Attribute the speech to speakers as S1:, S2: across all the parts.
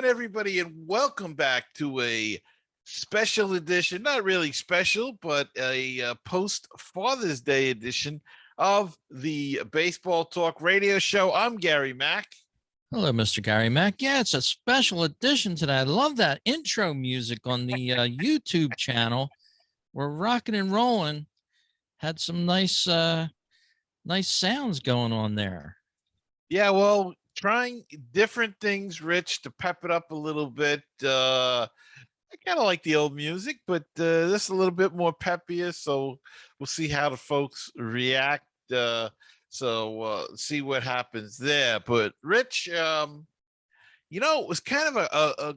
S1: again, everybody, and welcome back to a special edition, not really special, but a post Father's Day edition of the Baseball Talk radio show. I'm Gary Mack.
S2: Hello, Mr. Gary Mack. Yeah, it's a special edition today. I love that intro music on the YouTube channel. We're rocking and rolling. Had some nice sounds going on there.
S1: Yeah, well, trying different things, Rich, to pep it up a little bit. I kind of like the old music, but this is a little bit more peppier. So we'll see how the folks react. See what happens there. But Rich, it was kind of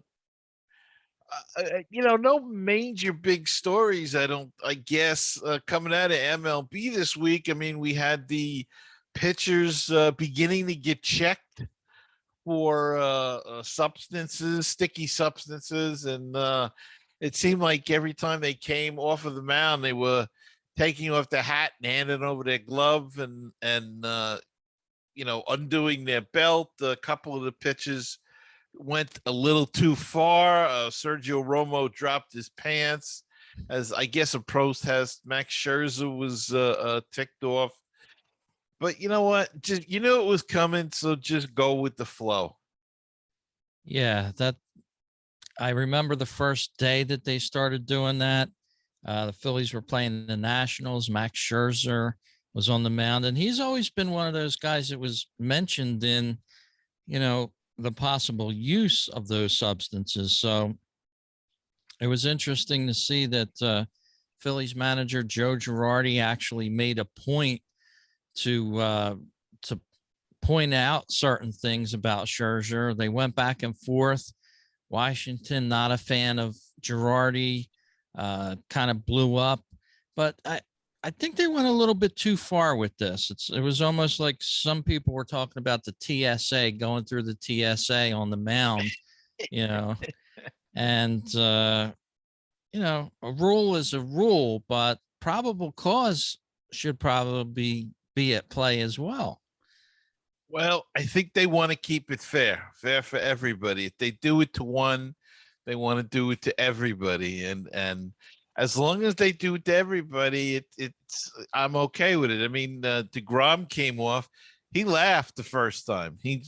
S1: no major big stories. I guess, coming out of MLB this week. I mean, we had the pitchers beginning to get checked for substances, sticky substances, and it seemed like every time they came off of the mound, they were taking off their hat and handing over their glove and undoing their belt. A couple of the pitches went a little too far. Sergio Romo dropped his pants, as I guess a protest. Max Scherzer was ticked off. But you know what? Just it was coming, so just go with the flow.
S2: Yeah, I remember the first day that they started doing that. The Phillies were playing the Nationals. Max Scherzer was on the mound, and he's always been one of those guys that was mentioned in, the possible use of those substances. So it was interesting to see that Phillies manager Joe Girardi actually made a point to point out certain things about Scherzer. They went back and forth. Washington, not a fan of Girardi, kind of blew up. But I think they went a little bit too far with this. It was almost like some people were talking about the TSA, going through the TSA on the mound, and, a rule is a rule, but probable cause should probably be at play as well.
S1: Well, I think they want to keep it fair for everybody. If they do it to one, they want to do it to everybody, and as long as they do it to everybody, I'm okay with it. I mean, DeGrom came off. He laughed the first time. He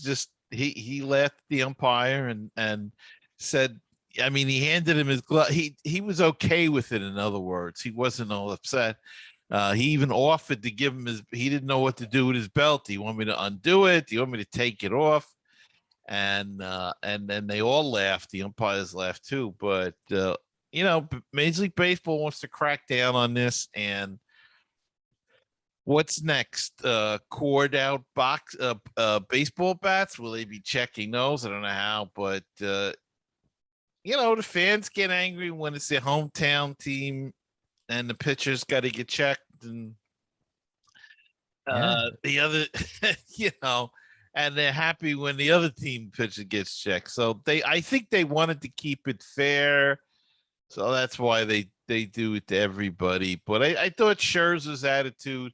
S1: laughed at the umpire and said, I mean, he handed him his glove. He was okay with it. In other words, he wasn't all upset. He even offered to give him he didn't know what to do with his belt. Do you want me to undo it? Do you want me to take it off? And then they all laughed. The umpires laughed too. But, Major League Baseball wants to crack down on this. And what's next? Cord out baseball bats? Will they be checking those? I don't know how, but, the fans get angry when it's their hometown team and the pitcher's got to get checked, and the other, and they're happy when the other team pitcher gets checked. So I think they wanted to keep it fair, so that's why they do it to everybody. But I thought Scherzer's attitude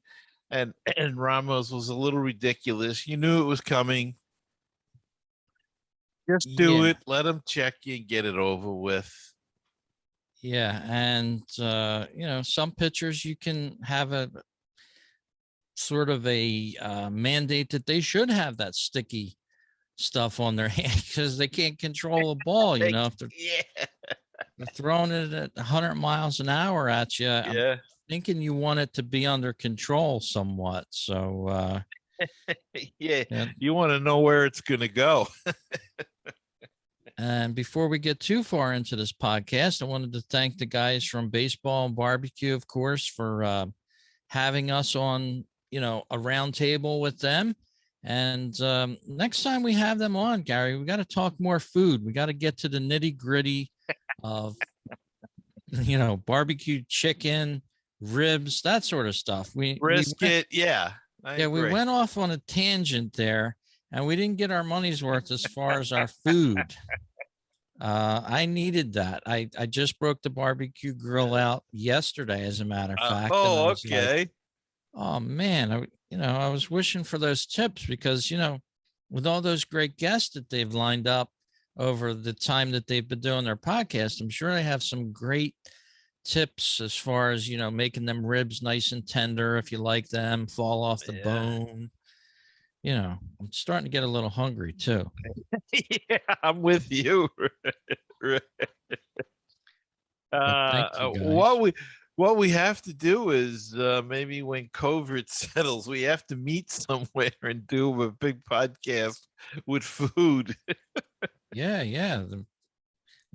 S1: and Ramos was a little ridiculous. You knew it was coming. Just do it. Let them check you and get it over with.
S2: Yeah, and some pitchers you can have a sort of a mandate that they should have that sticky stuff on their hand because they can't control a ball. If they're throwing it at 100 miles an hour at you. I'm thinking you want it to be under control somewhat. So
S1: you want to know where it's going to go.
S2: And before we get too far into this podcast, I wanted to thank the guys from Baseball and Barbecue, of course, for having us on, a round table with them. And next time we have them on, Gary, we got to talk more food. We got to get to the nitty gritty of, barbecue chicken, ribs, that sort of stuff.
S1: Brisket,
S2: we went off on a tangent there. And we didn't get our money's worth as far as our food. I needed that. I just broke the barbecue grill out yesterday, as a matter of fact.
S1: Oh, okay.
S2: Like, oh man, I was wishing for those tips because with all those great guests that they've lined up, over the time that they've been doing their podcast. I'm sure they have some great tips as far as, making them ribs nice and tender if you like them, fall off the
S1: Yeah.
S2: bone. I'm starting to get a little hungry too.
S1: Yeah, I'm with you.
S2: But thank you
S1: What
S2: guys.
S1: we have to do is maybe when COVID settles, we have to meet somewhere and do a big podcast with food.
S2: Yeah, yeah. I'm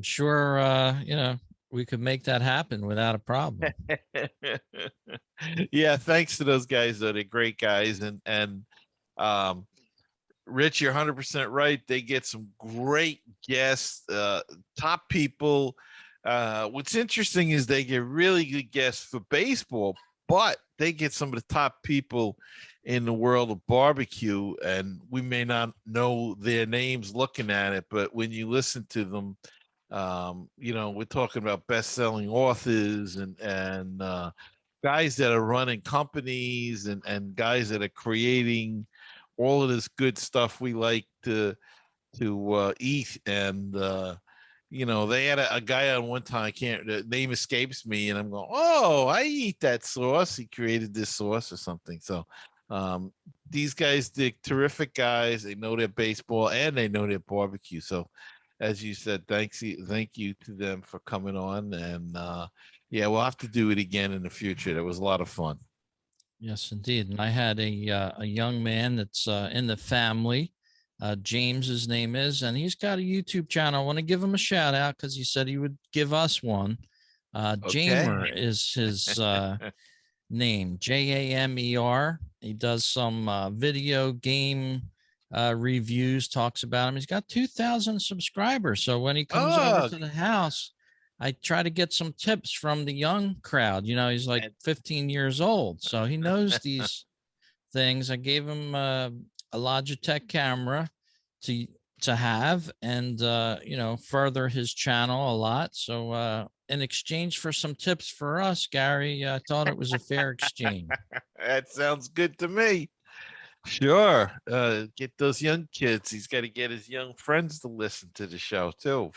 S2: sure we could make that happen without a problem.
S1: Yeah, thanks to those guys though. They're great guys, and um Rich, you're 100% right. They get some great guests, top people. What's interesting is they get really good guests for baseball, but they get some of the top people in the world of barbecue, and we may not know their names looking at it, but when you listen to them, we're talking about best-selling authors and guys that are running companies and guys that are creating all of this good stuff we like to eat. And they had a guy on one time. I can't. The name escapes me, and I'm going, "Oh, I eat that sauce. He created this sauce or something." So um, these guys, they're terrific guys. They know their baseball and they know their barbecue. So as you said, thank you to them for coming on. And yeah, we'll have to do it again in the future. That was a lot of fun.
S2: Yes, indeed. And I had a young man that's in the family. James, his name is, and he's got a YouTube channel. I want to give him a shout out because he said he would give us one.
S1: Okay.
S2: Jamer is his name, Jamer. He does some video game reviews, talks about him. He's got 2,000 subscribers. So when he comes over
S1: Oh,
S2: to the house, I try to get some tips from the young crowd. He's like 15 years old, so he knows these things. I gave him a Logitech camera to have, and further his channel a lot. So in exchange for some tips for us, Gary, I thought it was a fair exchange.
S1: that sounds good to me. Sure. Get those young kids. He's got to get his young friends to listen to the show too.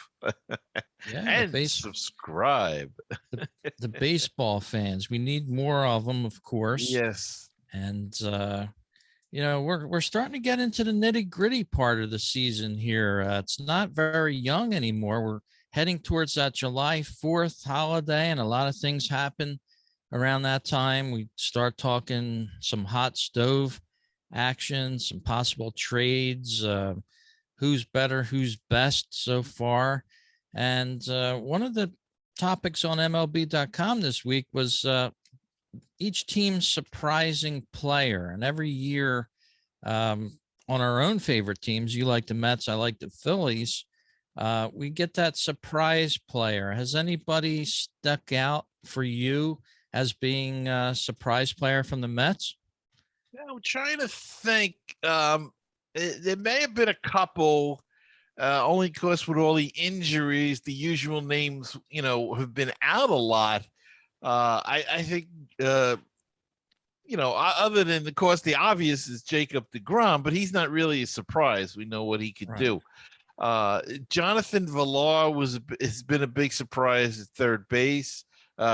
S2: Yeah,
S1: And subscribe.
S2: the, the baseball fans. We need more of them, of course.
S1: Yes.
S2: And we're starting to get into the nitty gritty part of the season here. It's not very young anymore. We're heading towards that July 4th holiday, and a lot of things happen around that time. We start talking some hot stove action, some possible trades, who's better, who's best so far. And one of the topics on MLB.com this week was each team's surprising player. And every year, on our own favorite teams, you like the Mets, I like the Phillies, we get that surprise player. Has anybody stuck out for you as being a surprise player from the Mets?
S1: Yeah, I'm trying to think. There may have been a couple, only because with all the injuries, the usual names, have been out a lot. I think, other than, of course, the obvious is Jacob DeGrom, but he's not really a surprise. We know what he could
S2: Right.
S1: do. Jonathan Villar has been a big surprise at third base.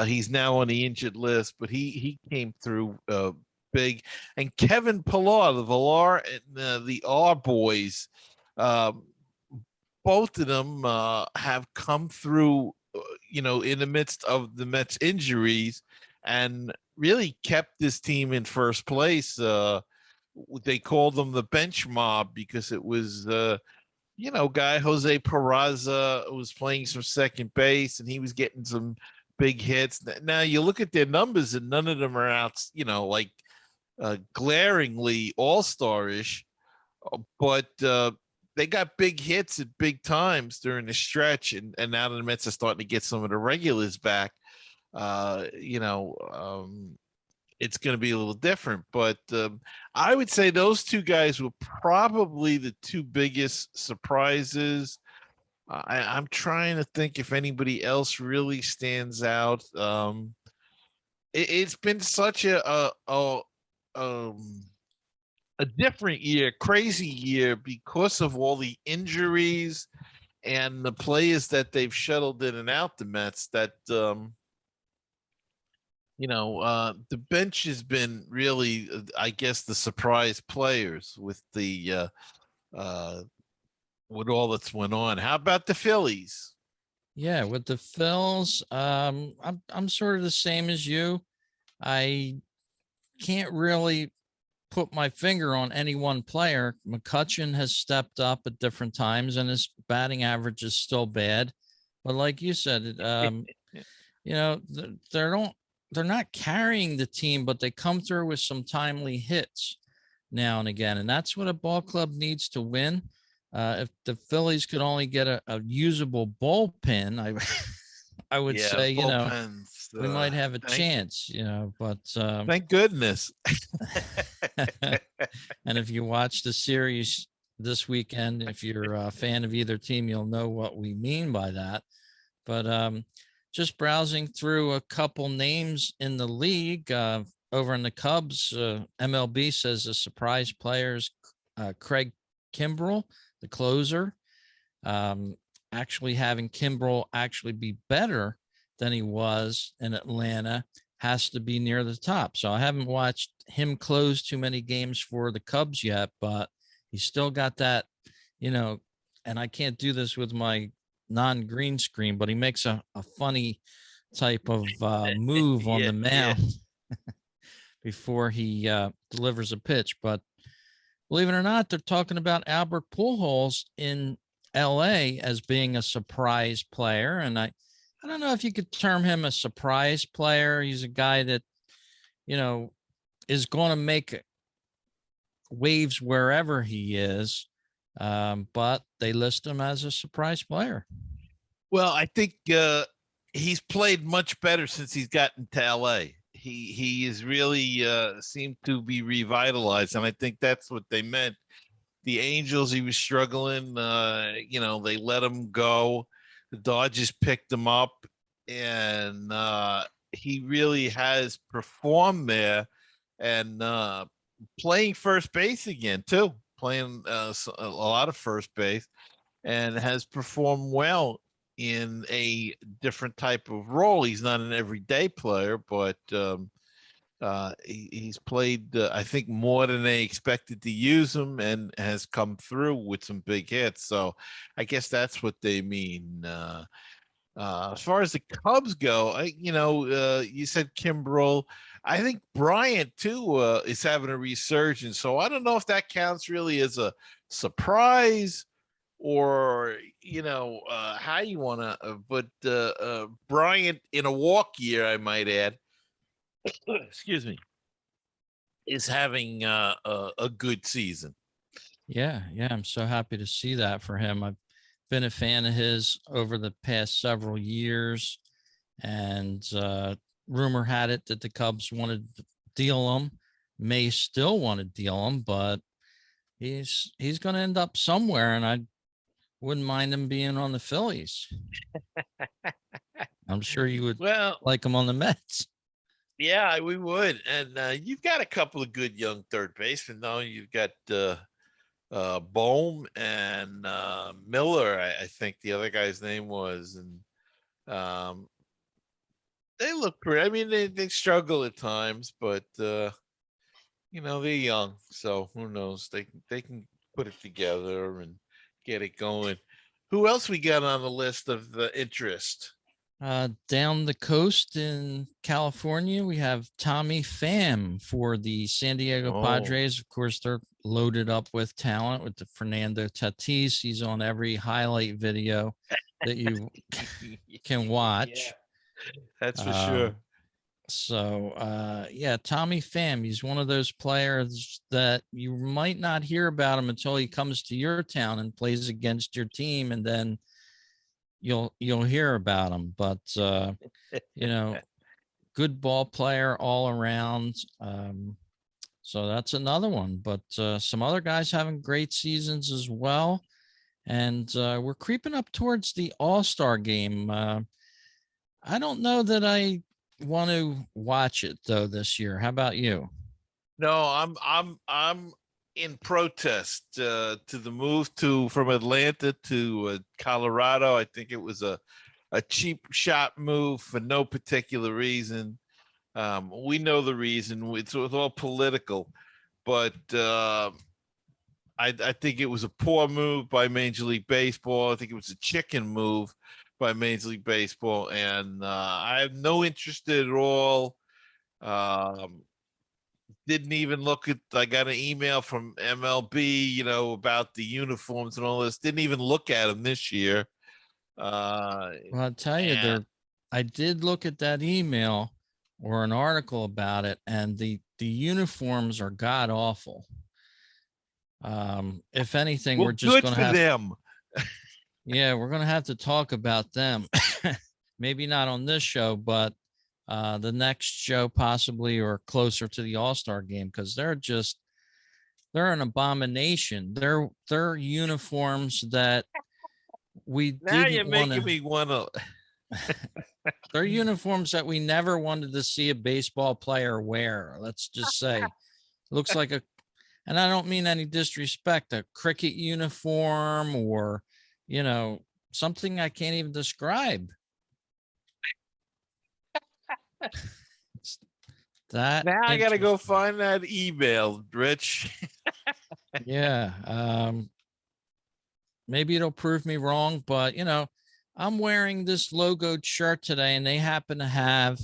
S1: He's now on the injured list, but he came through big. And Kevin Pillar, the Villar and the R boys, um, both of them have come through, in the midst of the Mets injuries, and really kept this team in first place. They called them the bench mob because it was guy Jose Peraza was playing some second base and he was getting some big hits. Now you look at their numbers and none of them are out, like glaringly all-star-ish, but they got big hits at big times during the stretch, and now the Mets are starting to get some of the regulars back. Uh, you know, um, it's going to be a little different. But I would say those two guys were probably the two biggest surprises. I'm trying to think if anybody else really stands out. It's been such um, a different year, crazy year because of all the injuries and the players that they've shuttled in and out the Mets, that the bench has been really, I guess, the surprise players with the uh, with all that's went on. How about the Phillies?
S2: Yeah, with the Phils, I'm sort of the same as you. I can't really put my finger on any one player. McCutcheon has stepped up at different times, and his batting average is still bad. But like you said, you know, they're not carrying the team, but they come through with some timely hits now and again, and that's what a ball club needs to win. If the Phillies could only get a usable bullpen, I would
S1: Yeah,
S2: say,
S1: bullpens.
S2: we might have a
S1: Thank
S2: chance, but
S1: thank goodness.
S2: and if you watch the series this weekend, if you're a fan of either team, you'll know what we mean by that. But just browsing through a couple names in the league, over in the Cubs, MLB says the surprise players, Craig Kimbrell, the closer, actually having Kimbrell actually be better than he was in Atlanta has to be near the top. So I haven't watched him close too many games for the Cubs yet, but he's still got that, and I can't do this with my non-green screen, but he makes a funny type of move on
S1: Yeah,
S2: the
S1: yeah.
S2: mound before he delivers a pitch. But believe it or not, they're talking about Albert Pujols in LA as being a surprise player. And I don't know if you could term him a surprise player. He's a guy that, you know, is going to make waves wherever he is. But they list him as a surprise player.
S1: Well, I think he's played much better since he's gotten to LA. He is really seemed to be revitalized, and I think that's what they meant. The Angels, he was struggling. They let him go. The Dodgers picked him up, and he really has performed there, and playing first base again too. Playing a lot of first base, and has performed well in a different type of role. He's not an everyday player, but he's played, I think, more than they expected to use him, and has come through with some big hits. So I guess that's what they mean. As far as the Cubs go, you said Kimbrel. I think Bryant too is having a resurgence. So I don't know if that counts really as a surprise, or how you want to. But Bryant in a walk year, I might add, excuse me, is having a good season.
S2: Yeah, yeah, I'm so happy to see that for him. I've been a fan of his over the past several years, and rumor had it that the Cubs wanted to deal him, may still want to deal him, but he's going to end up somewhere, and I wouldn't mind him being on the Phillies. I'm sure you would
S1: Well,
S2: like him on the Mets.
S1: yeah, we would. And you've got a couple of good young third basemen. Though you've got Bohm and Miller. I think the other guy's name was, and they look pretty. I mean, they struggle at times, but they're young, so who knows? They can put it together and get it going. Who else we got on the list of the interest?
S2: Down the coast in California, we have Tommy Pham for the San Diego
S1: Oh,
S2: Padres. Of course, they're loaded up with talent with the Fernando Tatis. He's on every highlight video that you can
S1: yeah,
S2: watch.
S1: that's for
S2: Uh,
S1: sure.
S2: yeah, Tommy Pham. He's one of those players that you might not hear about him until he comes to your town and plays against your team, and then you'll hear about him. But you know, good ball player all around. So that's another one. But some other guys having great seasons as well. And we're creeping up towards the All-Star game. I don't know that I want to watch it though this year. How about you?
S1: No, I'm in protest to the move to from Atlanta to Colorado. I think it was a cheap shot move for no particular reason. We know the reason. It's all political, but I think it was a poor move by Major League Baseball. I think it was a chicken move by Major League Baseball, and I have no interest in it at all. Um, didn't even look at. I got an email from MLB, about the uniforms and all this. Didn't even look at them this year.
S2: Well, I'll tell you,
S1: And
S2: I did look at that email or an article about it, and the uniforms are god awful. If anything, we're
S1: well,
S2: just
S1: good
S2: gonna
S1: for
S2: have,
S1: them.
S2: yeah, we're gonna have to talk about them. Maybe not on this show, but the next show possibly, or closer to the All-Star game, because they're an abomination. They're uniforms that we
S1: Now
S2: didn't
S1: you're
S2: want
S1: making
S2: to.
S1: me want to.
S2: They're uniforms that we never wanted to see a baseball player wear. Let's just say, it looks like and I don't mean any disrespect, a cricket uniform or, something I can't even describe. It's that
S1: Now I gotta go
S2: interesting.
S1: find that email, Rich.
S2: Yeah. Maybe it'll prove me wrong, but I'm wearing this logoed shirt today, and they happen to have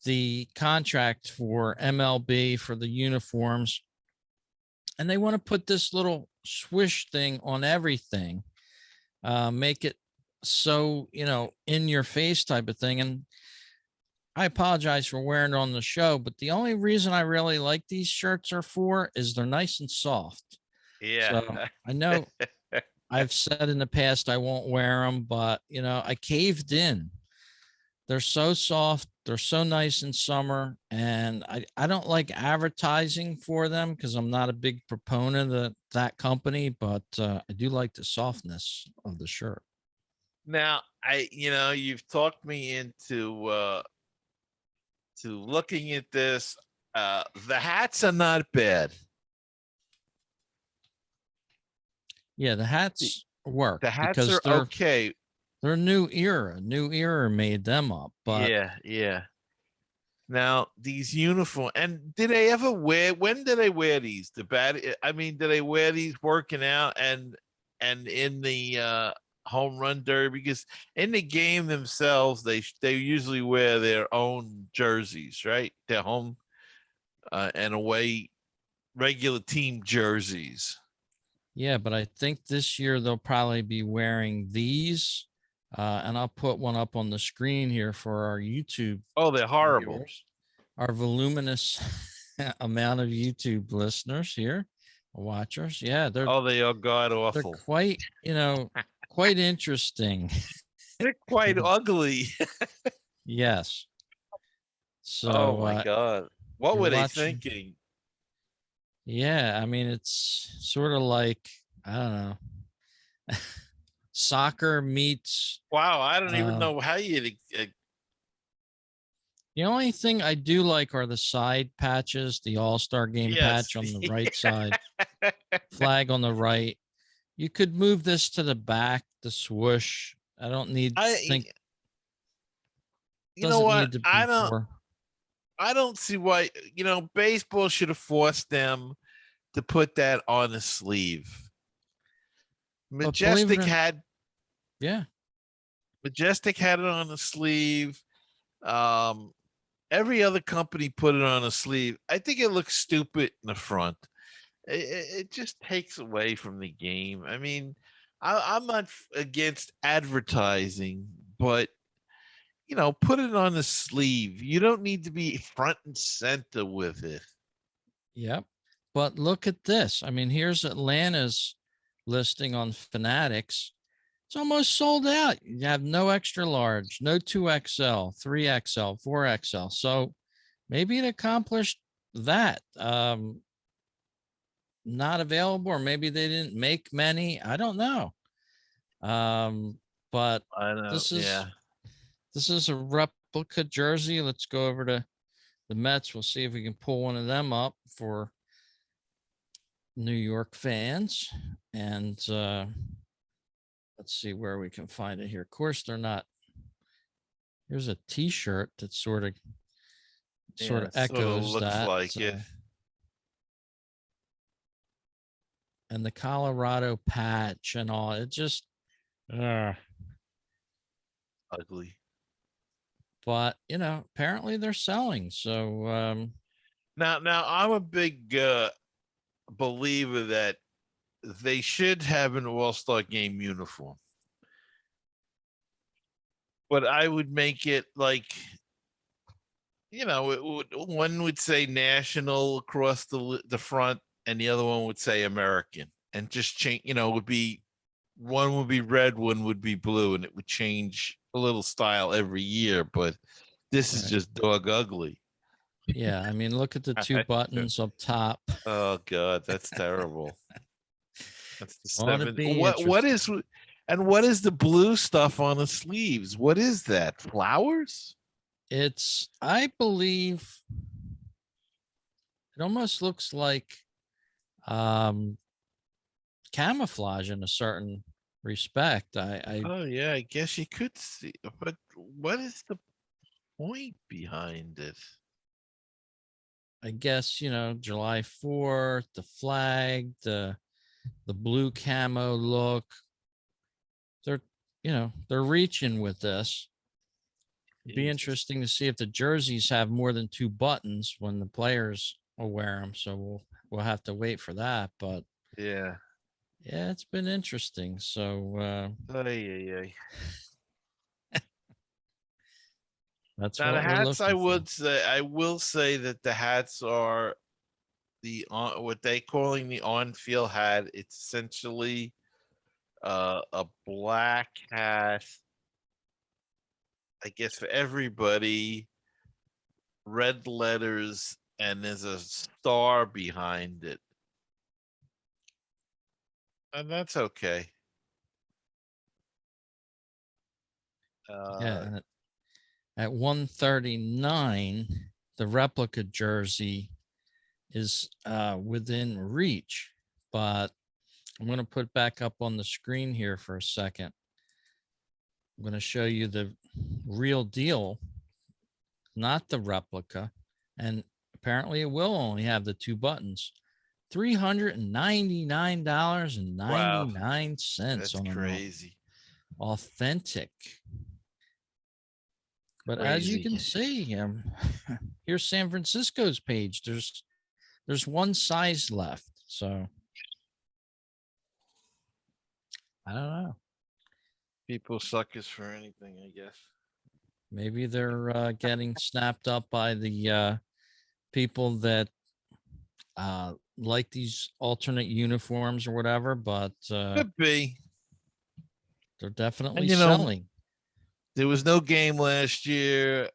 S2: the contract for MLB for the uniforms, and they want to put this little swish thing on everything, make it so in your face type of thing. And I apologize for wearing it on the show, but the only reason I really like these shirts are for is they're nice and soft.
S1: Yeah.
S2: So I know I've said in the past I won't wear them, but I caved in. They're so soft, they're so nice in summer, and I don't like advertising for them because I'm not a big proponent of that company, but I do like the softness of the shirt.
S1: Now you've talked me into to looking at this. The hats are not bad.
S2: Yeah, the
S1: The,
S2: hats work
S1: the hats
S2: because
S1: are okay.
S2: they're new era made them up, but
S1: Yeah, yeah. Now these uniform and did they ever wear? When did they wear these? The bad. I mean, did they wear these working out and in the home run derby? Because in the game themselves, they usually wear their own jerseys, right? Their home and away regular team jerseys.
S2: yeah, but I think this year they'll probably be wearing these. And I'll put one up on the screen here for our YouTube
S1: Oh, they're horrible.
S2: viewers, our voluminous amount of YouTube listeners here, watchers. Yeah,
S1: Oh, they are god
S2: they're
S1: awful.
S2: quite, quite interesting.
S1: They're quite ugly.
S2: Yes.
S1: Oh
S2: So
S1: my god. What
S2: you're
S1: were they
S2: watching.
S1: thinking?
S2: Yeah, I mean it's sort of like, I don't know, soccer meets
S1: Wow, I don't even
S2: uh
S1: know how you
S2: the only thing I do like are the side patches, the All-Star game
S1: yes.
S2: patch on the right side, flag on the right. You could move this to the back, the swoosh. I don't need
S1: I
S2: think
S1: you know
S2: doesn't
S1: what?
S2: need to be for.
S1: I don't see why, baseball should have forced them to put that on the sleeve.
S2: But believe it
S1: Majestic
S2: or
S1: had
S2: yeah.
S1: Majestic had it on the sleeve. Um every other company put it on a sleeve. I think it looks stupid in the front. It just takes away from the game. I mean, I'm not against advertising, but put it on the sleeve. You don't need to be front and center with it.
S2: Yep. But look at this. I mean, here's Atlanta's listing on Fanatics. It's almost sold out. You have no extra large, no 2XL, 3XL, 4XL. So maybe it accomplished that. Not available, or maybe they didn't make many. I don't know. But
S1: I know.
S2: this is
S1: Yeah.
S2: this is a replica jersey. Let's go over to the Mets. We'll see if we can pull one of them up for New York fans. And let's see where we can find it here. Of course, they're not. Here's a T-shirt that sort
S1: Yeah,
S2: of
S1: it sort of
S2: echoes
S1: looks
S2: that.
S1: like it.
S2: And the Colorado patch and all. It just, uh,
S1: Ugly.
S2: but apparently they're selling. So
S1: Now I'm a big believer that they should have an all-star game uniform, but I would make it like, one would say national across the front, and the other one would say American, and just change. It would be one would be red, one would be blue, and it would change a little style every year. But this is
S2: right.
S1: just dog ugly.
S2: Yeah, I mean, look at the two buttons up top.
S1: Oh God, that's terrible. That's the
S2: Ought to
S1: seven.
S2: be
S1: What
S2: interesting.
S1: is, and what is the blue stuff on the sleeves? What is that? Flowers?
S2: It's, I believe, it almost looks like um, camouflage in a certain respect.
S1: Oh yeah, I guess you could see, but what is the point behind it?
S2: I guess July 4th, the flag, the blue camo look. They're they're reaching with this. It'd be
S1: Jesus.
S2: interesting to see if the jerseys have more than two buttons when the players will wear them. So we'll have to wait for that. But
S1: Yeah.
S2: yeah, it's been interesting. So
S1: Ay, ay, ay.
S2: that's
S1: Now the
S2: what we're
S1: hats,
S2: looking for.
S1: I will say that the hats are the on what they calling the on-field hat. It's essentially a black hat, I guess, for everybody, red letters, and there's a star behind it, and that's okay.
S2: Yeah,
S1: Uh,
S2: and at 139, the replica jersey is within reach, but I'm going to put back up on the screen here for a second. I'm going to show you the real deal, not the replica. And apparently it will only have the two buttons.
S1: wow,
S2: $399.99
S1: that's
S2: on an
S1: crazy,
S2: authentic. But as you
S1: crazy.
S2: can see, here's San Francisco's page. There's one size left. So I don't know.
S1: People suckers for anything, I guess.
S2: Maybe they're getting snapped up by the people that like these alternate uniforms or whatever, but
S1: Could be.
S2: they're definitely
S1: And
S2: selling.
S1: there was no game last year.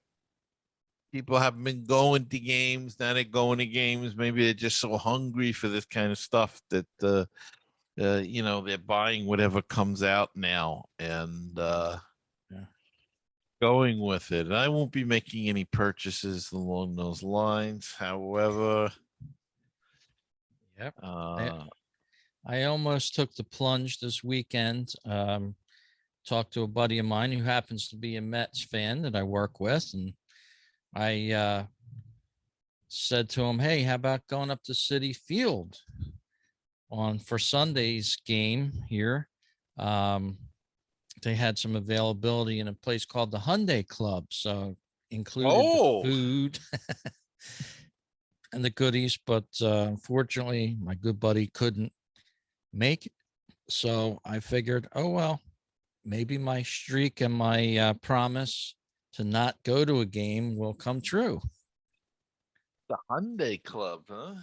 S1: People haven't been going to games. Now they're going to games. Maybe they're just so hungry for this kind of stuff that they're buying whatever comes out now and
S2: Yeah.
S1: going with it. And I won't be making any purchases along those lines. However,
S2: Yep. I
S1: uh,
S2: I almost took the plunge this weekend. Talked to a buddy of mine who happens to be a Mets fan that I work with, and I said to him, "Hey, how about going up to City Field on for Sunday's game here?" Um, they had some availability in a place called the Hyundai Club, so included the
S1: oh,
S2: food and the goodies. But unfortunately, my good buddy couldn't make it, so I figured, oh well, maybe my streak and my promise to not go to a game will come true.
S1: the Hyundai Club, huh?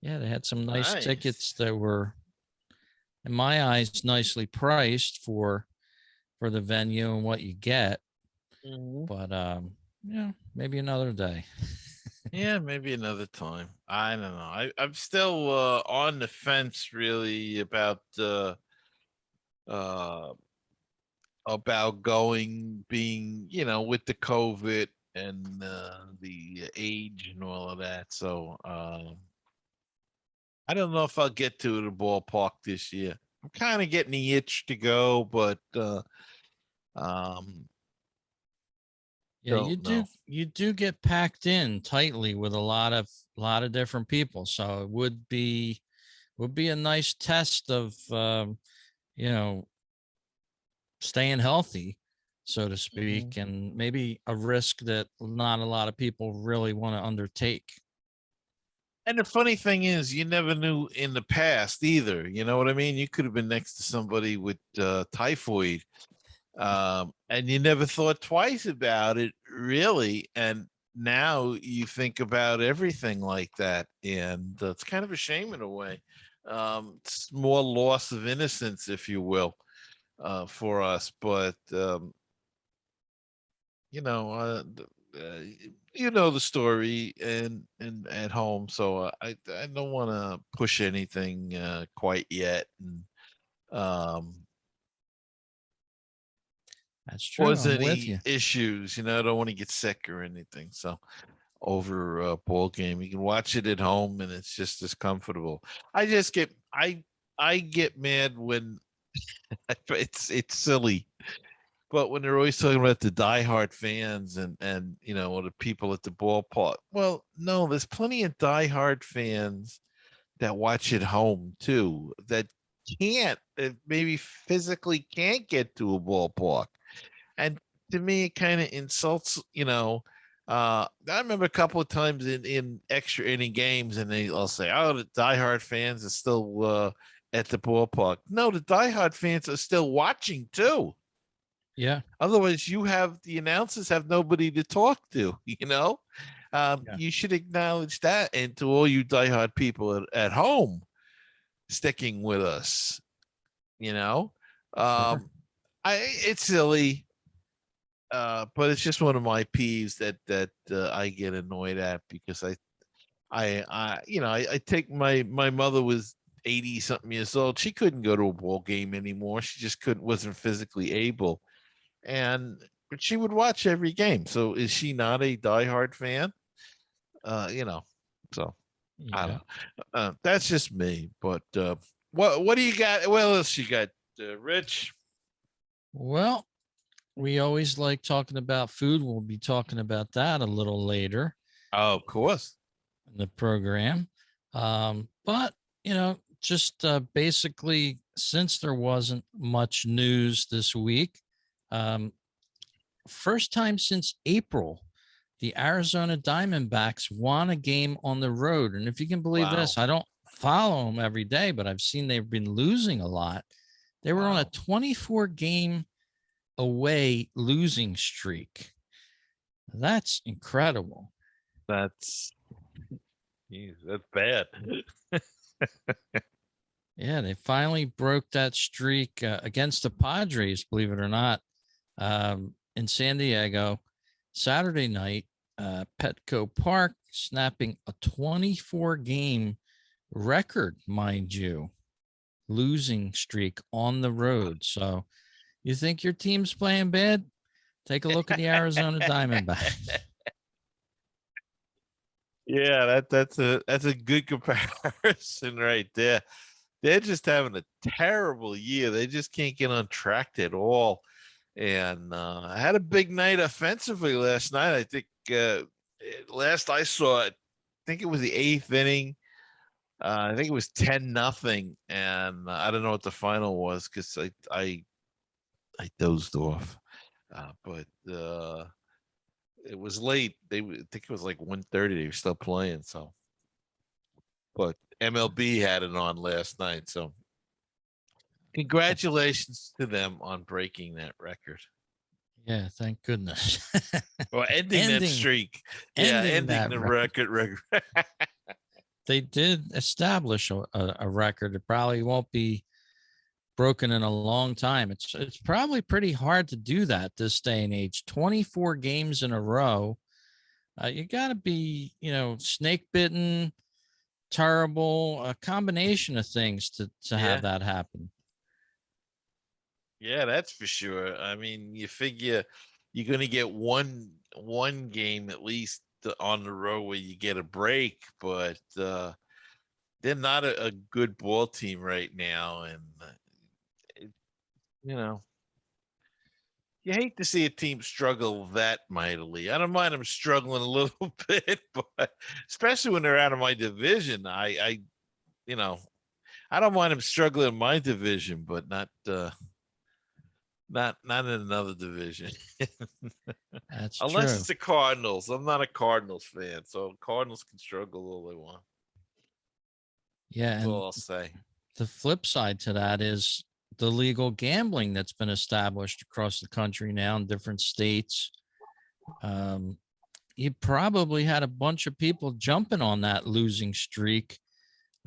S2: Yeah, they had some nice
S1: Nice.
S2: tickets that were, in my eyes, nicely priced for the venue and what you get.
S1: Mhm.
S2: But yeah, maybe another day.
S1: Yeah, maybe another time. I don't know. I'm still on the fence, really, uh about going, being, with the COVID and the age and all of that. So I don't know if I'll get to the ballpark this year. I'm kind of getting the itch to go, but um,
S2: Yeah,
S1: don't know.
S2: you do get packed in tightly with a lot of different people. So it would be a nice test of you know, staying healthy, so to
S1: Mhm.
S2: speak, and maybe a risk that not a lot of people really want to undertake.
S1: And the funny thing is, you never knew in the past either. You know what I mean? You could have been next to somebody with typhoid, and you never thought twice about it, really. And now you think about everything like that, and it's kind of a shame in a way. It's more loss of innocence, if you will, for us. But you know, uh, you know the story and at home, so I don't want to push anything quite yet, and um,
S2: That's true.
S1: cause
S2: I'm with
S1: any
S2: you.
S1: issues. You know, I don't want to get sick or anything. So over a ball game, you can watch it at home, and it's just as comfortable. I just get I get mad when it's silly. But when they're always talking about the diehard fans and you know the people at the ballpark, well, no, there's plenty of diehard fans that watch at home too that can't that maybe physically can't get to a ballpark, and to me it kind of insults. I remember a couple of times in extra inning games, and they'll say, "Oh, the diehard fans are still at the ballpark." No, the diehard fans are still watching too.
S2: Yeah.
S1: Otherwise, you have the announcers have nobody to talk to.
S2: Yeah.
S1: You should acknowledge that, and to all you diehard people at home sticking with us. You know,
S2: Sure.
S1: um, it's silly, but it's just one of my peeves that I get annoyed at because I take my mother was 80 something years old. She couldn't go to a ball game anymore. She just couldn't wasn't physically able, and but she would watch every game. So is she not a diehard fan? You know, so I don't
S2: Yeah.
S1: know. That's just me. But what do you got? What else you got, Rich?
S2: Well, we always like talking about food. We'll be talking about that a little later
S1: Oh, of course.
S2: in the program. But, just basically, since there wasn't much news this week, um, first time since April, the Arizona Diamondbacks won a game on the road. And if you can believe
S1: Wow.
S2: this, I don't follow them every day, but I've seen they've been losing a lot. They were on a
S1: Wow.
S2: 24 game away losing streak. That's incredible.
S1: That's geez, that's bad.
S2: Yeah, they finally broke that streak against the Padres, believe it or not, in San Diego Saturday night, Petco Park, snapping a 24 game record, mind you, losing streak on the road. So you think your team's playing bad? Take a look at the Arizona Diamondbacks.
S1: Yeah, that's a good comparison right there. They're just having a terrible year. They just can't get on track at all. And I had a big night offensively last night. I think last I saw it, I think it was the eighth inning. I think it was 10-0, and I don't know what the final was because I dozed off. But it was late. I think it was like 1:30. They were still playing. So, but MLB had it on last night. So, congratulations to them on breaking that record
S2: Yeah, thank goodness.
S1: or ending that
S2: ending
S1: streak. Yeah,
S2: ending
S1: ending
S2: that
S1: the
S2: record.
S1: record.
S2: They did establish a record. It probably won't be broken in a long time. It's probably pretty hard to do that this day and age. 24 games in a row. You got to be, snake bitten, terrible, a combination of things to have
S1: Yeah,
S2: that happen.
S1: yeah, that's for sure. I mean, you figure you're going to get one game at least on the road where you get a break, but they're not a good ball team right now, and it, you know, you hate to see a team struggle that mightily. I don't mind them struggling a little bit, but especially when they're out of my division, you know, I don't mind them struggling in my division, but not in another division.
S2: That's
S1: Unless
S2: true.
S1: it's the Cardinals. I'm not a Cardinals fan, so Cardinals can struggle all they want.
S2: Yeah,
S1: That's
S2: and
S1: all I'll say.
S2: the flip side to that is the legal gambling that's been established across the country now in different states. Um, you probably had a bunch of people jumping on that losing streak,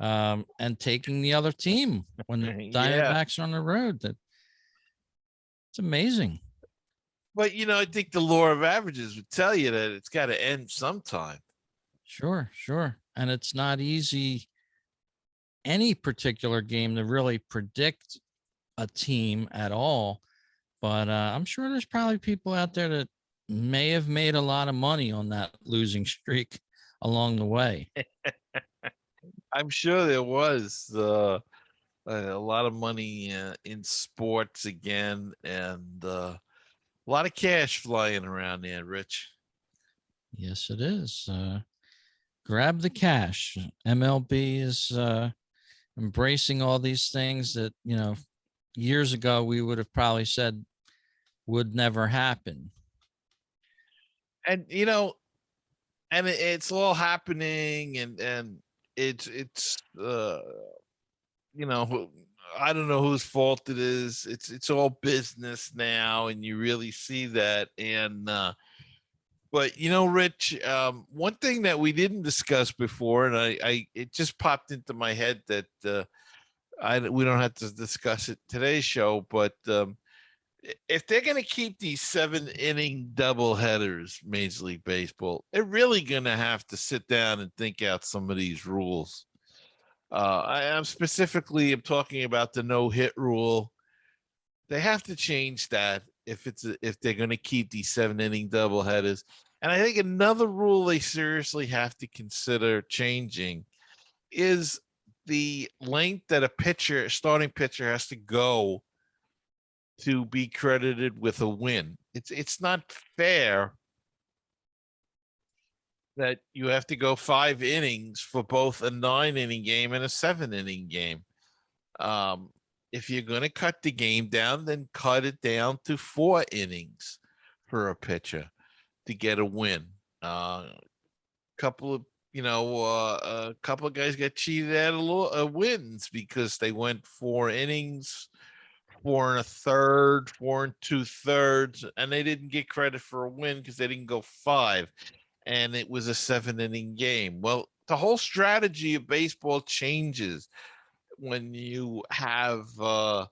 S2: and taking the other team when the
S1: Yeah.
S2: Diamondbacks are on the road. That it's amazing.
S1: But I think the law of averages would tell you that it's got to end sometime.
S2: Sure, sure. And it's not easy any particular game to really predict a team at all. But I'm sure there's probably people out there that may have made a lot of money on that losing streak along the way.
S1: I'm sure there was a lot of money in sports again, and a lot of cash flying around there, Rich.
S2: Yes, it is. Grab the cash. MLB is embracing all these things that, years ago we would have probably said would never happen.
S1: And it's all happening, and it's you know I don't know whose fault it is. It's all business now, and you really see that. And but Rich, one thing that we didn't discuss before, and I it just popped into my head that we don't have to discuss it today's show, but if they're going to keep these 7 inning double headers, Major League Baseball, they're really going to have to sit down and think out some of these rules. I'm talking about the no hit rule. They have to change that if they're going to keep these 7 inning double headers. And I think another rule they seriously have to consider changing is the length that starting pitcher, has to go to be credited with a win. It's not fair that you have to go 5 innings for both a 9 inning game and a 7 inning game. Um, if you're going to cut the game down, then cut it down to 4 innings for a pitcher to get a win. Couple of a couple of guys got cheated out of wins because they went 4 innings, 4 1/3, 4 2/3, and they didn't get credit for a win because they didn't go 5, and it was a 7 inning game. Well, the whole strategy of baseball changes when you have a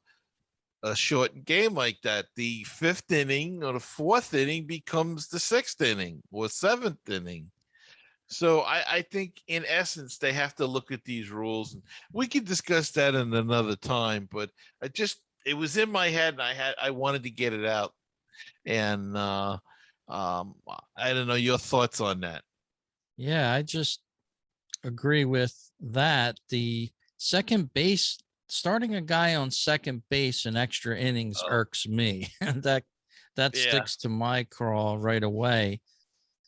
S1: short game like that. The 5th inning or the 4th inning becomes the 6th inning or 7th inning. So I think in essence they have to look at these rules, and we could discuss that in another time. But it was in my head, and I wanted to get it out. And I don't know your thoughts on that.
S2: Yeah, I just agree with that. The second base, starting a guy on second base in extra innings
S1: Oh,
S2: irks me. And that
S1: yeah.
S2: sticks to my craw right away.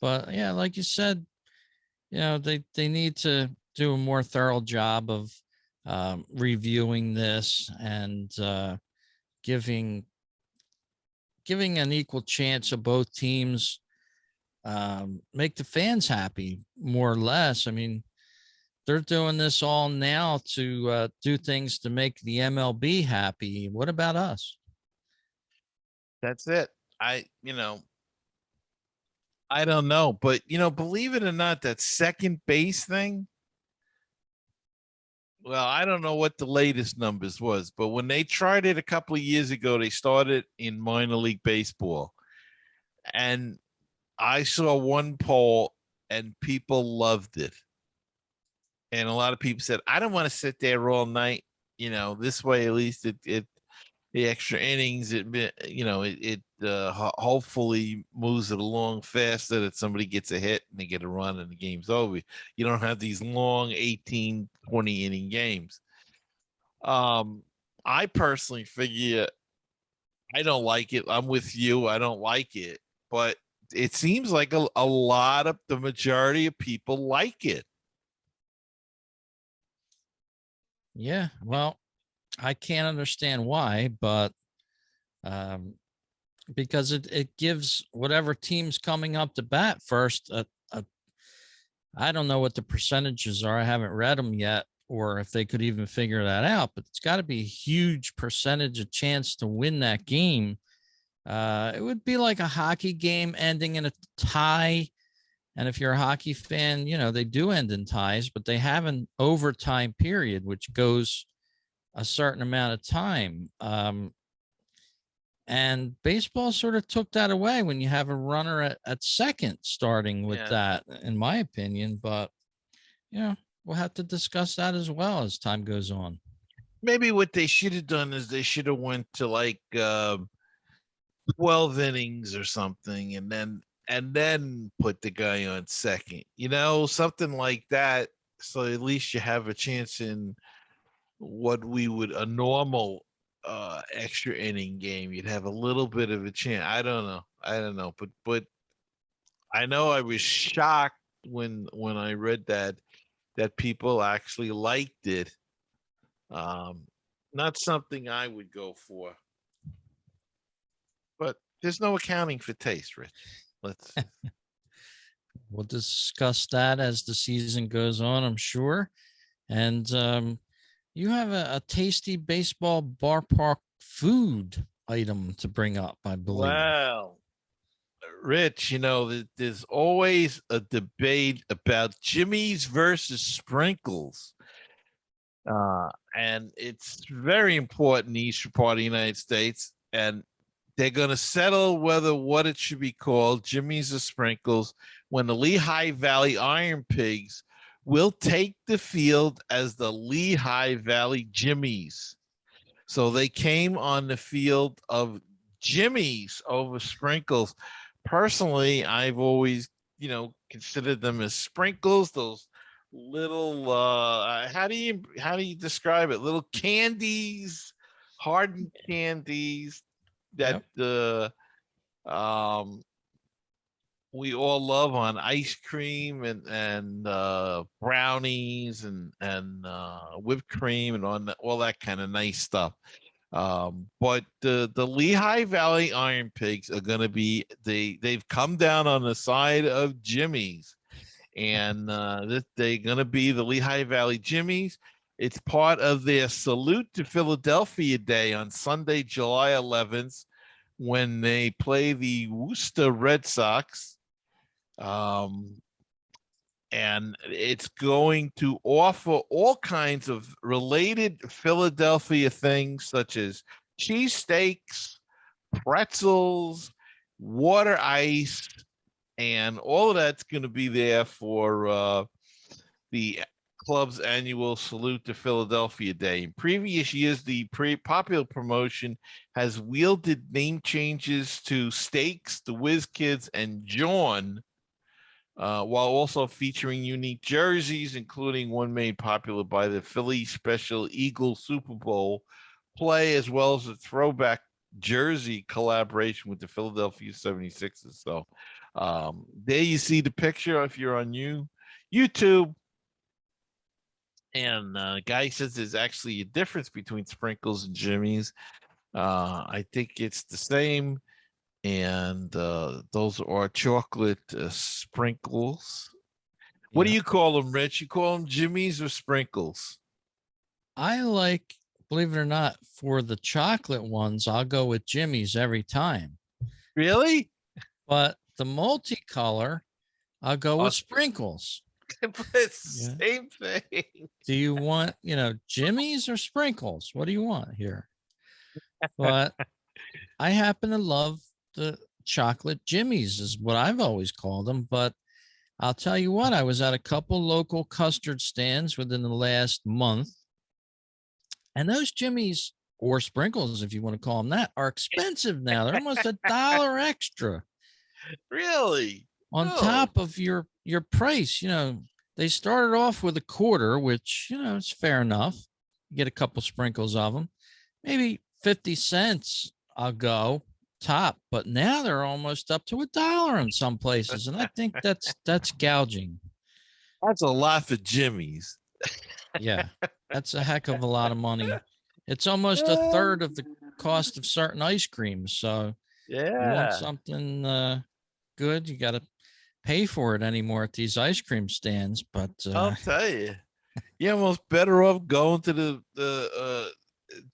S2: But yeah, like you said, they need to do a more thorough job of reviewing this and giving giving an equal chance of both teams, make the fans happy, more or less. I mean, they're doing this all now to do things to make the MLB happy. What about us?
S1: That's it. I don't know, but believe it or not, that second base thing. Well, I don't know what the latest numbers was, but when they tried it a couple of years ago, they started in minor league baseball, and I saw one poll, and people loved it, and a lot of people said, "I don't want to sit there all night. This way, at least it the extra innings, it hopefully moves it along faster that somebody gets a hit and they get a run and the game's over. You don't have these long 18, 20 inning games. Um, I personally figure I don't like it. I'm with you. I don't like it, but it seems like a lot of the majority of people like it.
S2: Yeah, well, I can't understand why, but um, because it gives whatever team's coming up to bat first I don't know what the percentages are. I haven't read them yet, or if they could even figure that out. But it's got to be a huge percentage of chance to win that game. It would be like a hockey game ending in a tie. And if you're a hockey fan, you know, they do end in ties, but they have an overtime period, which goes a certain amount of time. And baseball sort of took that away when you have a runner at second starting with
S1: Yeah.
S2: that, in my opinion. But, you know, we'll have to discuss that as well as time goes on.
S1: Maybe what they should have done is they should have went to like 12 innings or something and then put the guy on second. Something like that, so at least you have a chance in what we would a normal extra inning game. You'd have a little bit of a chance. I don't know, but I know I was shocked when I read that people actually liked it. um Not something I would go for, but there's no accounting for taste, Rich. Let's
S2: We'll discuss that as the season goes on, I'm sure. And you have a tasty baseball bar park food item to bring up, I believe.
S1: Well, Rich, there's always a debate about Jimmy's versus sprinkles. And it's very important in the eastern part of the United States. And they're going to settle whether what it should be called, Jimmy's or sprinkles, when the Lehigh Valley Iron Pigs will take the field as the Lehigh Valley Jimmies. So they came on the field of Jimmies over sprinkles. Personally, I've always, considered them as sprinkles, those little how do you describe it? Little candies, hardened candies that
S2: Yep.
S1: um we all love on ice cream and brownies and whipped cream and on all that kind of nice stuff. But the Lehigh Valley Iron Pigs are going to be they've come down on the side of Jimmy's, and they're going to be the Lehigh Valley Jimmies. It's part of their Salute to Philadelphia Day on Sunday, July 11th, when they play the Worcester Red Sox. Um, and it's going to offer all kinds of related Philadelphia things, such as cheesesteaks, pretzels, water ice, and all of that's going to be there for the club's annual Salute to Philadelphia Day. In previous years, the popular promotion has wielded name changes to Steaks, the Whiz Kids, and John, while also featuring unique jerseys, including one made popular by the Philly Special Eagle Super Bowl play, as well as a throwback jersey collaboration with the Philadelphia 76ers. So there you see the picture if you're on YouTube. And Guy says there's actually a difference between sprinkles and Jimmy's. I think it's the same, and those are chocolate sprinkles. What do
S2: Yep.
S1: you call them, Rich? You call them Jimmys or sprinkles?
S2: I like, believe it or not, for the chocolate ones, I'll go with Jimmy's every time.
S1: Really?
S2: But the multicolor, I'll go
S1: Oh,
S2: with sprinkles.
S1: it's
S2: Yeah.
S1: the same thing.
S2: Do you want, Jimmy's or sprinkles? What do you want here? But I happen to love the chocolate Jimmy's, is what I've always called them. But I'll tell you what, I was at a couple local custard stands within the last month, and those Jimmy's or sprinkles, if you want to call them that, are expensive now. They're almost $1 extra
S1: Really?
S2: on
S1: Oh,
S2: top of your price. They started off with a quarter, which, it's fair enough. You get a couple sprinkles of them, maybe 50 cents. I'll go top, but now they're almost up to $1 in some places. And I think that's gouging.
S1: that's a lot for Jimmy's.
S2: Yeah. That's a heck of a lot of money. It's almost a third of the cost of certain ice creams. So you want
S1: Yeah,
S2: something good, you got to pay for it anymore at these ice cream stands. But
S1: I'll tell you. You're almost better off going to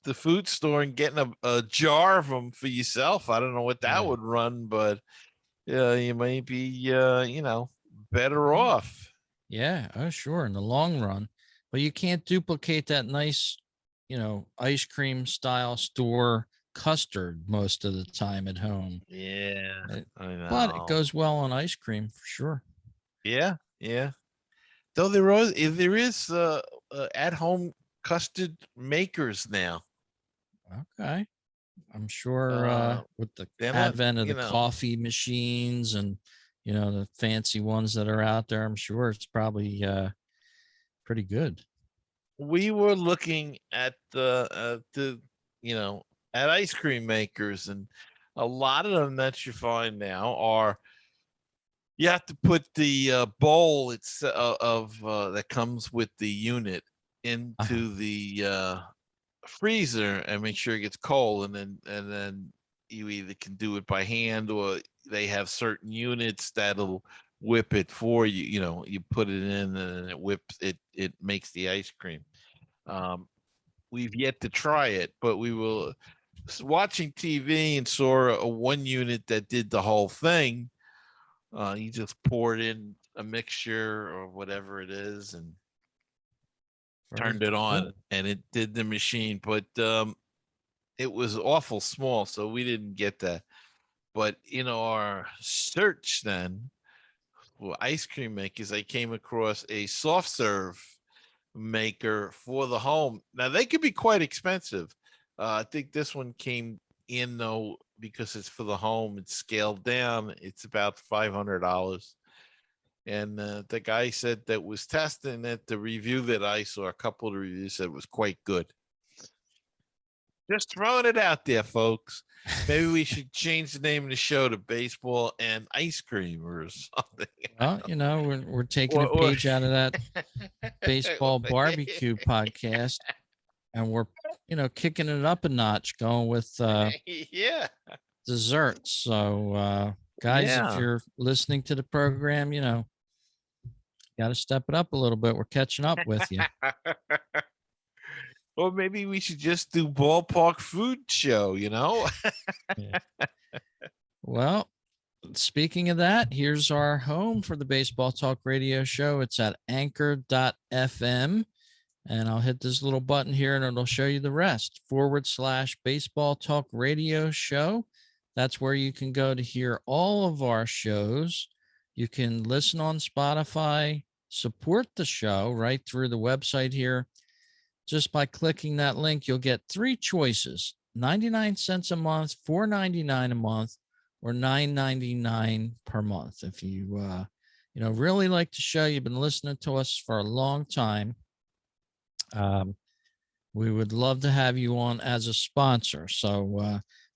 S1: the food store and getting a jar of them for yourself. I don't know what that
S2: yeah,
S1: would run, but yeah, you might be better off.
S2: yeah, oh sure, in the long run. But you can't duplicate that nice, ice cream style store custard most of the time at home.
S1: Yeah,
S2: It-
S1: I
S2: but it
S1: know.
S2: goes well on ice cream for sure.
S1: Yeah, yeah. Though there is at home custard makers now.
S2: Okay. I'm sure with the
S1: They're not,
S2: advent of the coffee machines and the fancy ones that are out there, I'm sure it's probably pretty good.
S1: we were looking at the you know at ice cream makers, and a lot of them that you find now are you have to put the bowl it's of that comes with the unit
S2: Uh-huh.
S1: into the freezer and make sure it gets cold, and then you either can do it by hand or they have certain units that'll whip it for you. You put it in and it whips it. It makes the ice cream. um, we've yet to try it, but we will watching TV and saw a one unit that did the whole thing. You just poured in a mixture or whatever it is and
S2: Very
S1: turned it on
S2: cool.
S1: and it did the machine, but it was awful small, so we didn't get that. But in our search then for ice cream makers, I came across a soft serve maker for the home. Now they could be quite expensive. I think this one came in though because it's for the home. It's scaled down. It's about $500. And the guy said that was testing it. The review that I saw, a couple of reviews said it was quite good. Just throwing it out there, folks. Maybe we should change the name of the show to Baseball and Ice Cream or something.
S2: Well, we're taking a
S1: Or
S2: page out of that baseball barbecue podcast, and we're kicking it up a notch, going with
S1: yeah,
S2: desserts. So guys, if
S1: yeah.
S2: you're listening to the program, got to step it up a little bit. We're catching up with you.
S1: Or maybe we should just do ballpark food show,
S2: Yeah. Well, speaking of that, here's our home for the Baseball Talk Radio Show. It's at anchor.fm. And I'll hit this little button here and it'll show you the rest / Baseball Talk Radio Show. That's where you can go to hear all of our shows. You can listen on Spotify, support the show right through the website here. Just by clicking that link, you'll get three choices: 99 cents a month, $4.99 a month, or $9.99 per month. If you really like the show, you've been listening to us for a long time, we would love to have you on as a sponsor. So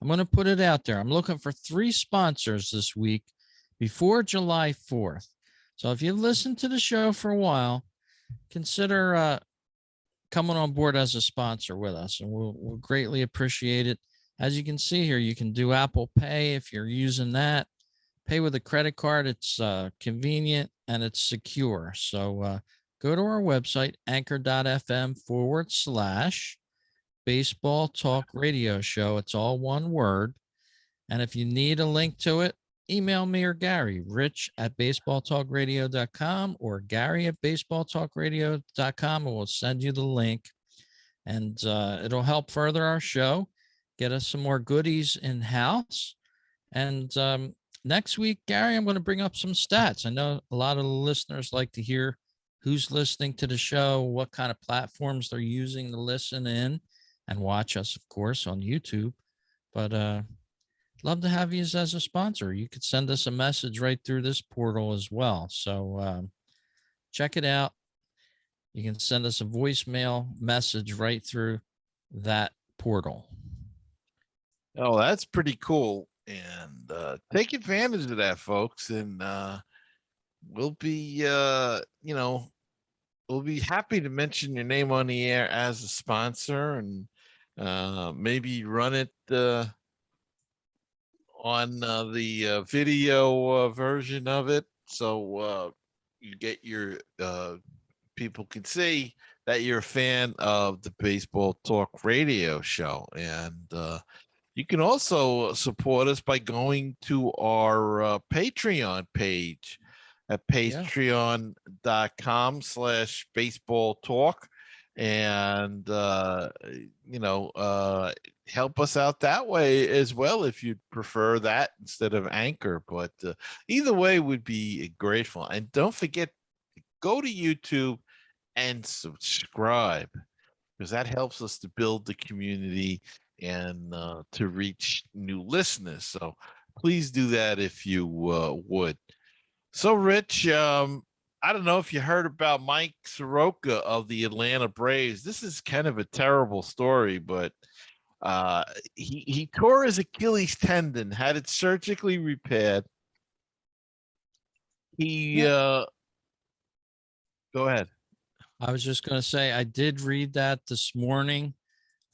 S2: I'm going to put it out there. I'm looking for 3 sponsors this week before July 4th. So if you've listened to the show for a while, consider coming on board as a sponsor with us, and we'll greatly appreciate it. As you can see here, you can do Apple Pay if you're using that. Pay with a credit card. It's convenient and it's secure. So go to our website, anchor.fm / Baseball Talk Radio Show. It's all one word. And if you need a link to it, email me or Gary, rich@baseballtalkradio.com or gary@baseballtalkradio.com, and we'll send you the link. And it'll help further our show, get us some more goodies in house. And next week, Gary, I'm going to bring up some stats. I know a lot of the listeners like to hear who's listening to the show, what kind of platforms they're using to listen in. and watch us, of course, on YouTube. But love to have you as a sponsor. You could send us a message right through this portal as well. So check it out. You can send us a voicemail message right through that portal.
S1: Oh, that's pretty cool. And take advantage of that, folks. And we'll be, we'll be happy to mention your name on the air as a sponsor, and maybe run it on the video version of it, so you get your people can see that you're a fan of the Baseball Talk Radio Show. And you can also support us by going to our Patreon page at
S2: Yeah.
S1: patreon.com/baseball talk, and help us out that way as well if you'd prefer that instead of Anchor. But either way would be grateful. And don't forget, go to YouTube and subscribe, because that helps us to build the community and to reach new listeners. So please do that if you would. So, Rich, I don't know if you heard about Mike Soroka of the Atlanta Braves. This is kind of a terrible story, but he tore his Achilles tendon, had it surgically repaired. He
S2: Yeah.
S1: Go ahead.
S2: I was just going to say, I did read that this morning.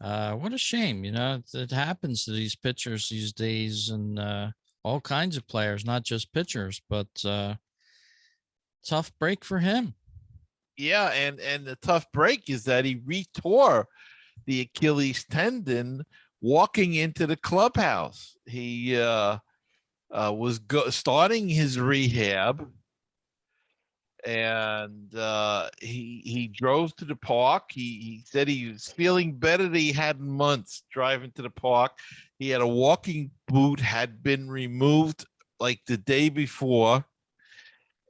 S2: What a shame. It happens to these pitchers these days, and all kinds of players, not just pitchers, but tough break for him.
S1: Yeah, and the tough break is that he retore the Achilles tendon walking into the clubhouse. He was starting his rehab, and he drove to the park. He said he was feeling better than he had in months driving to the park. He had a walking boot had been removed like the day before,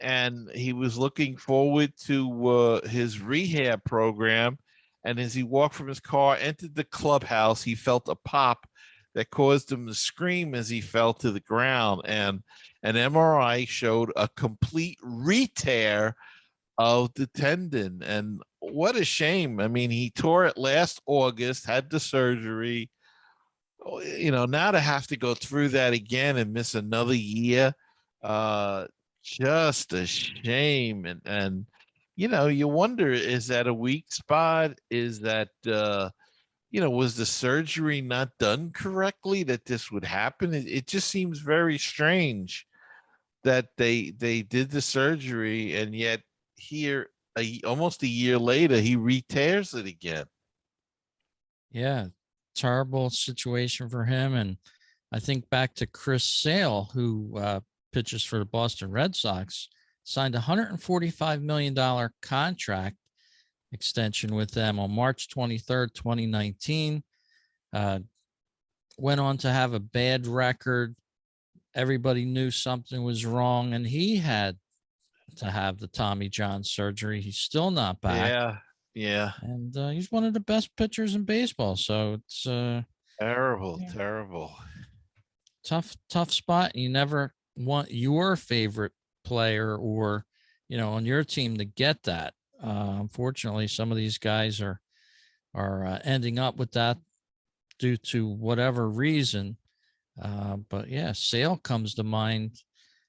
S1: and he was looking forward to his rehab program. And as he walked from his car, entered the clubhouse, he felt a pop that caused him to scream as he fell to the ground. And an MRI showed a complete re-tear of the tendon. And what a shame. I mean, he tore it last August, had the surgery. Now to have to go through that again and miss another year, uh, just a shame. And you wonder, is that a weak spot? Is that was the surgery not done correctly that this would happen? It just seems very strange that they did the surgery, and yet here almost a year later he re-tears it again.
S2: Yeah. Terrible situation for him. And I think back to Chris Sale, who pitches for the Boston Red Sox, signed a $145 million contract extension with them on March 23rd, 2019. Went on to have a bad record. Everybody knew something was wrong, and he had to have the Tommy John surgery. He's still not back.
S1: Yeah.
S2: And he's one of the best pitchers in baseball. So it's
S1: Terrible,
S2: yeah,
S1: terrible.
S2: tough spot. You never want your favorite player or on your team to get that. Unfortunately, some of these guys are ending up with that due to whatever reason. But yeah, Sale comes to mind.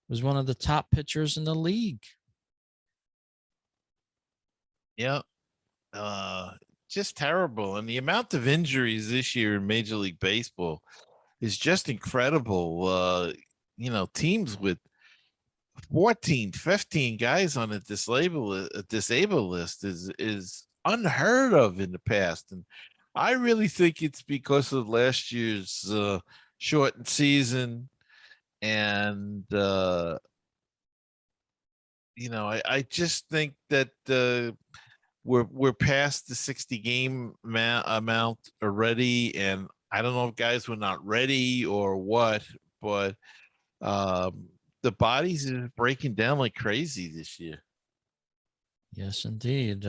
S2: Was one of the top pitchers in the league.
S1: Yeah. Just terrible. And the amount of injuries this year in Major League Baseball is just incredible. Teams with 14, 15 guys on a disabled list is unheard of in the past. And I really think it's because of last year's shortened season. And I just think that we're past the 60 game amount already, and I don't know if guys were not ready or what, but the bodies is breaking down like crazy this year.
S2: Yes, indeed.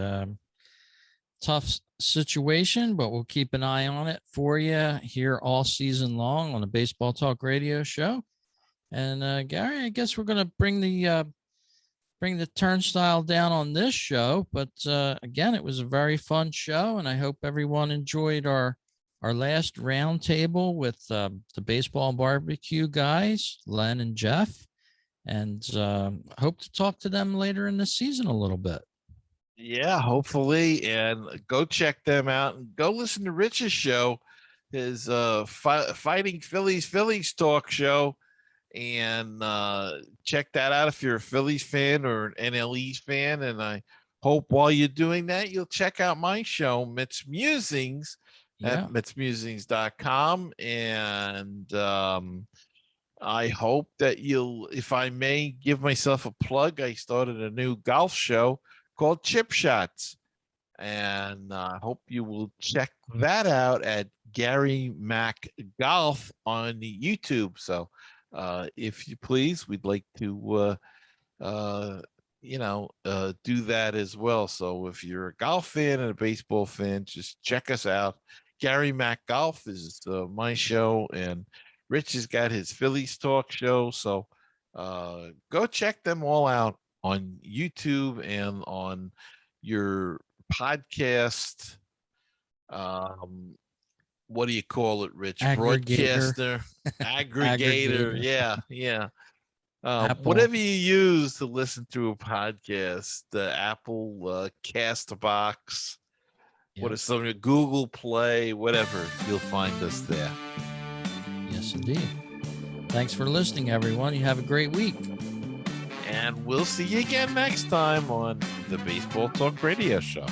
S2: tough situation, but we'll keep an eye on it for you here all season long on the Baseball Talk Radio Show. And Gary, I guess we're going to bring the turnstile down on this show. But again, it was a very fun show, and I hope everyone enjoyed our last roundtable with the baseball barbecue guys, Len and Jeff, and hope to talk to them later in the season a little bit.
S1: Yeah, hopefully, and go check them out and go listen to Rich's show, his Fighting Phillies talk show, and check that out if you're a Phillies fan or an NLE fan. And I hope while you're doing that, you'll check out my show, Mit's Musings, at mitsmusings.com. And I hope that you'll, if I may give myself a plug, I started a new golf show called Chip Shots. And I hope you will check that out at Gary Mac Golf on the YouTube. So if you please, we'd like to do that as well. So if you're a golf fan and a baseball fan, just check us out. Gary Mac Golf is my show, and Rich has got his Phillies talk show. So go check them all out on YouTube and on your podcast. What do you call it, Rich? Broadcaster, aggregator. Yeah. Whatever you use to listen to a podcast, the Apple Castbox, what is some Google Play, whatever, you'll find us there.
S2: Yes, indeed. Thanks for listening, everyone. You have a great week.
S1: And we'll see you again next time on the Baseball Talk Radio Show.